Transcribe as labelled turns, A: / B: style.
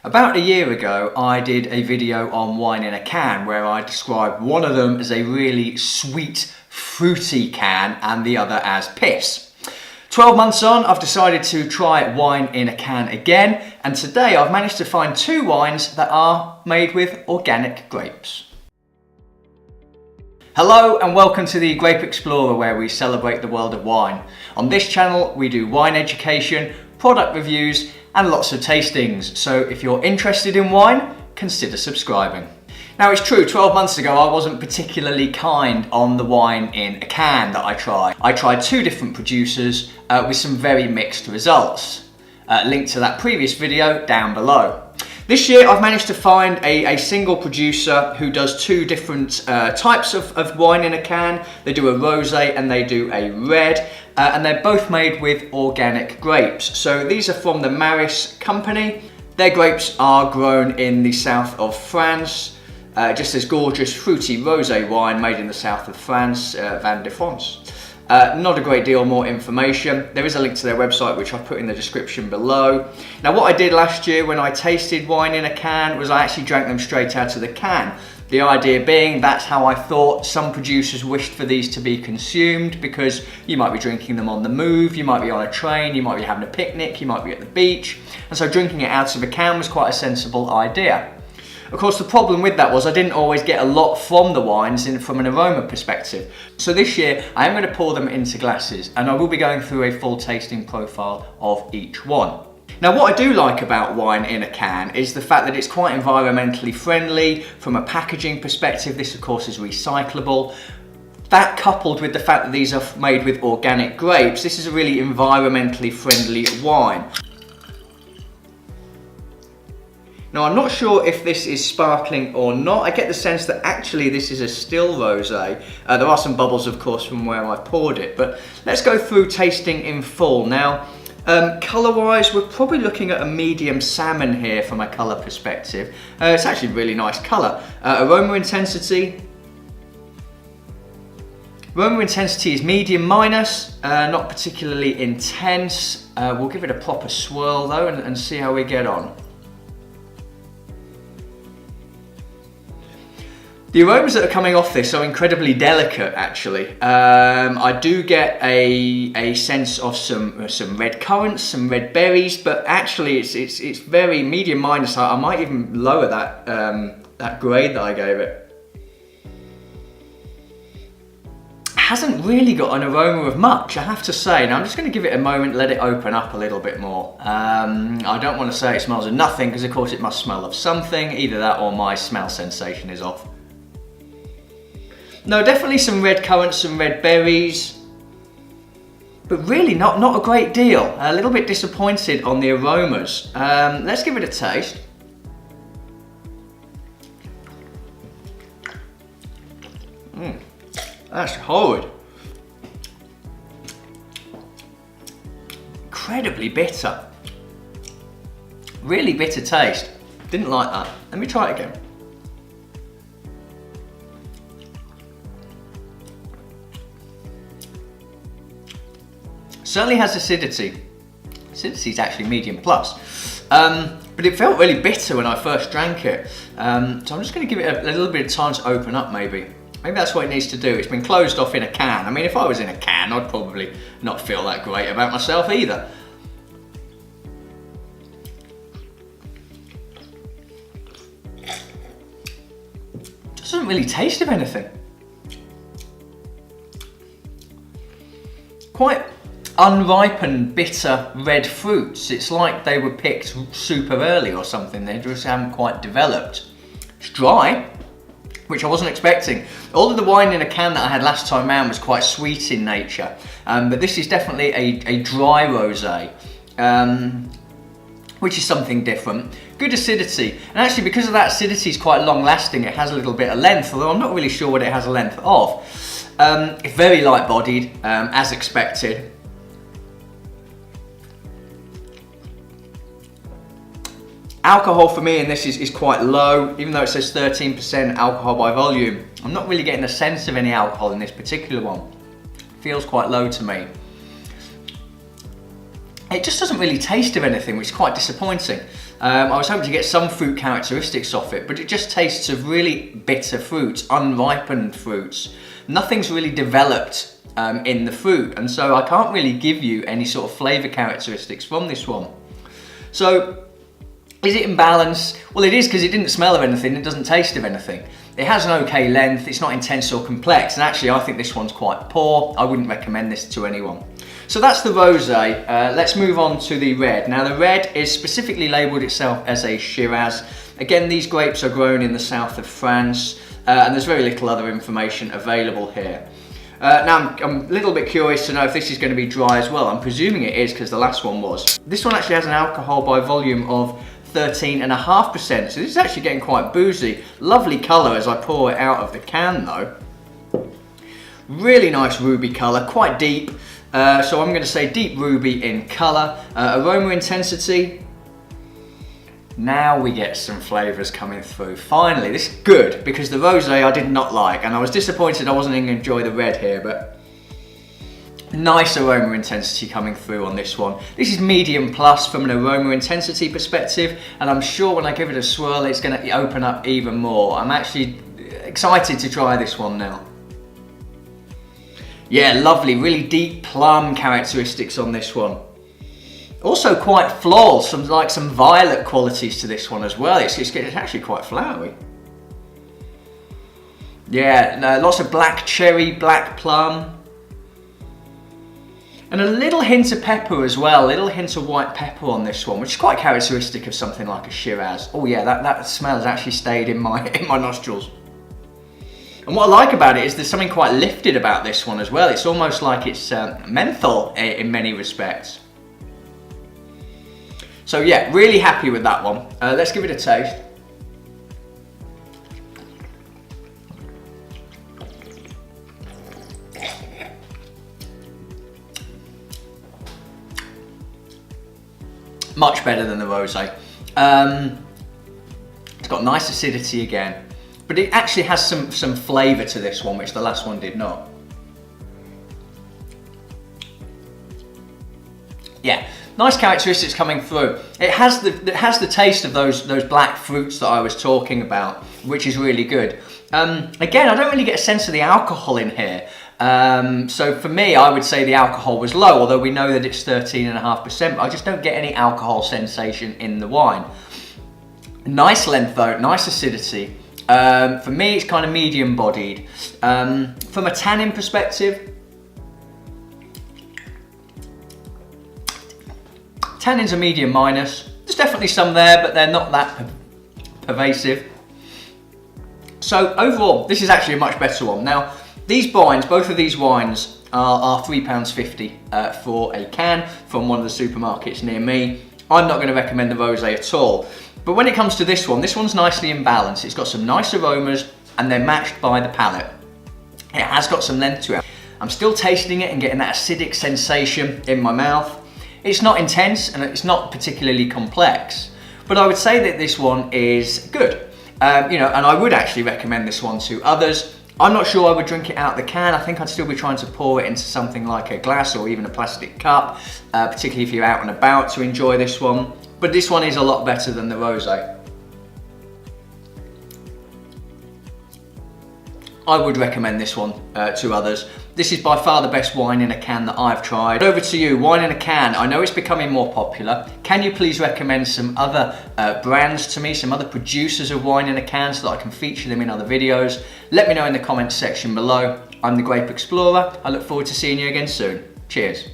A: About a year ago, I did a video on wine in a can where I described one of them as a really sweet, fruity can and the other as piss. 12 months on, I've decided to try wine in a can again, and today I've managed to find two wines that are made with organic grapes. Hello and welcome to the Grape Explorer, where we celebrate the world of wine. On this channel we do wine education, product reviews and lots of tastings, so if you're interested in wine, consider subscribing. Now it's true, 12 months ago I wasn't particularly kind on the wine in a can that I tried. I tried two different producers with some very mixed results. Link to that previous video down below. This year I've managed to find a single producer who does two different types of wine in a can. They do a rosé and they do a red, and they're both made with organic grapes. So these are from the Maris company. Their grapes are grown in the south of France. Just this gorgeous fruity rosé wine made in the south of France, Vin de France. Not a great deal more information. There is a link to their website which I've put in the description below. Now what I did last year when I tasted wine in a can was I actually drank them straight out of the can. The idea being that's how I thought some producers wished for these to be consumed, because you might be drinking them on the move, you might be on a train, you might be having a picnic, you might be at the beach, and so drinking it out of a can was quite a sensible idea. Of course, the problem with that was I didn't always get a lot from the wines from an aroma perspective. So this year I am going to pour them into glasses, and I will be going through a full tasting profile of each one. Now what I do like about wine in a can is the fact that it's quite environmentally friendly. From a packaging perspective, this of course is recyclable. That coupled with the fact that these are made with organic grapes, this is a really environmentally friendly wine. Now I'm not sure if this is sparkling or not. I get the sense that actually this is a still rosé. There are some bubbles of course from where I poured it, but let's go through tasting in full. Now colour wise we're probably looking at a medium salmon here from a colour perspective. It's actually really nice colour. Aroma intensity is medium minus, not particularly intense. We'll give it a proper swirl though and see how we get on. The aromas that are coming off this are incredibly delicate actually. I do get a sense of some red currants, some red berries, but actually it's very medium minus. I might even lower that grade that I gave it. Hasn't really got an aroma of much, I have to say. Now I'm just going to give it a moment, let it open up a little bit more. I don't want to say it smells of nothing, because of course it must smell of something. Either that or my smell sensation is off. No, definitely some red currants, some red berries, but really not a great deal. A little bit disappointed on the aromas. Let's give it a taste. That's horrid. Incredibly bitter. Really bitter taste. Didn't like that. Let me try it again. Certainly has acidity. Acidity is actually medium plus. But it felt really bitter when I first drank it. So I'm just going to give it a little bit of time to open up maybe. Maybe that's what it needs to do. It's been closed off in a can. I mean, if I was in a can, I'd probably not feel that great about myself either. Doesn't really taste of anything. Quite unripened, bitter red fruits. It's like they were picked super early or something. They just haven't quite developed. It's dry, which I wasn't expecting. All of the wine in a can that I had last time round was quite sweet in nature, but this is definitely a dry rosé, which is something different. Good acidity, and actually because of that acidity is quite long lasting, it has a little bit of length, although I'm not really sure what it has a length of. It's very light bodied, as expected. Alcohol for me in this is quite low, even though it says 13% alcohol by volume. I'm not really getting a sense of any alcohol in this particular one. Feels quite low to me. it just doesn't really taste of anything, which is quite disappointing. I was hoping to get some fruit characteristics off it, but it just tastes of really bitter fruits, unripened fruits. Nothing's really developed in the fruit, and so I can't really give you any sort of flavour characteristics from this one. So, is it in balance? Well, it is, because it didn't smell of anything, it doesn't taste of anything. It has an okay length, it's not intense or complex, and actually I think this one's quite poor. I wouldn't recommend this to anyone. So that's the rosé. Let's move on to the red. Now the red is specifically labelled itself as a Shiraz. Again, these grapes are grown in the south of France, and there's very little other information available here. Now I'm a little bit curious to know if this is going to be dry as well. I'm presuming it is, because the last one was. This one actually has an alcohol by volume of 13.5%, so this is actually getting quite boozy. Lovely colour as I pour it out of the can though. Really nice ruby colour, quite deep. So I'm going to say deep ruby in colour. Aroma intensity. Now we get some flavours coming through. Finally, this is good, because the rosé I did not like, and I was disappointed I wasn't going to enjoy the red here, but nice aroma intensity coming through on this one. This is medium plus from an aroma intensity perspective, and I'm sure when I give it a swirl it's going to open up even more. I'm actually excited to try this one now. Yeah, lovely, really deep plum characteristics on this one. Also quite floral, some violet qualities to this one as well. It's actually quite flowery. Yeah, no, lots of black cherry, black plum. And a little hint of pepper as well, a little hint of white pepper on this one, which is quite characteristic of something like a Shiraz. Oh yeah, that smell has actually stayed in my nostrils. And what I like about it is there's something quite lifted about this one as well. It's almost like it's menthol in many respects. So yeah, really happy with that one. Let's give it a taste. Much better than the rosé. It's got nice acidity again. But it actually has some flavour to this one, which the last one did not. Yeah, nice characteristics coming through. It has the taste of those black fruits that I was talking about, which is really good. Again, I don't really get a sense of the alcohol in here. So for me, I would say the alcohol was low, although we know that it's 13.5%, but I just don't get any alcohol sensation in the wine. Nice length though, nice acidity. For me, it's kind of medium bodied. From a tannin perspective, tannins are medium minus. There's definitely some there, but they're not that pervasive. So overall, this is actually a much better one. Now, these wines, both of these wines are £3.50 for a can from one of the supermarkets near me. I'm not going to recommend the rosé at all. But when it comes to this one's nicely in balance. It's got some nice aromas and they're matched by the palate. It has got some length to it. I'm still tasting it and getting that acidic sensation in my mouth. It's not intense and it's not particularly complex, but I would say that this one is good. And I would actually recommend this one to others. I'm not sure I would drink it out the can. I think I'd still be trying to pour it into something like a glass or even a plastic cup, particularly if you're out and about to enjoy this one. But this one is a lot better than the rosé. I would recommend this one to others. This is by far the best wine in a can that I've tried. Over to you, wine in a can. I know it's becoming more popular. Can you please recommend some other brands to me, some other producers of wine in a can so that I can feature them in other videos? Let me know in the comments section below. I'm the Grape Explorer. I look forward to seeing you again soon. Cheers.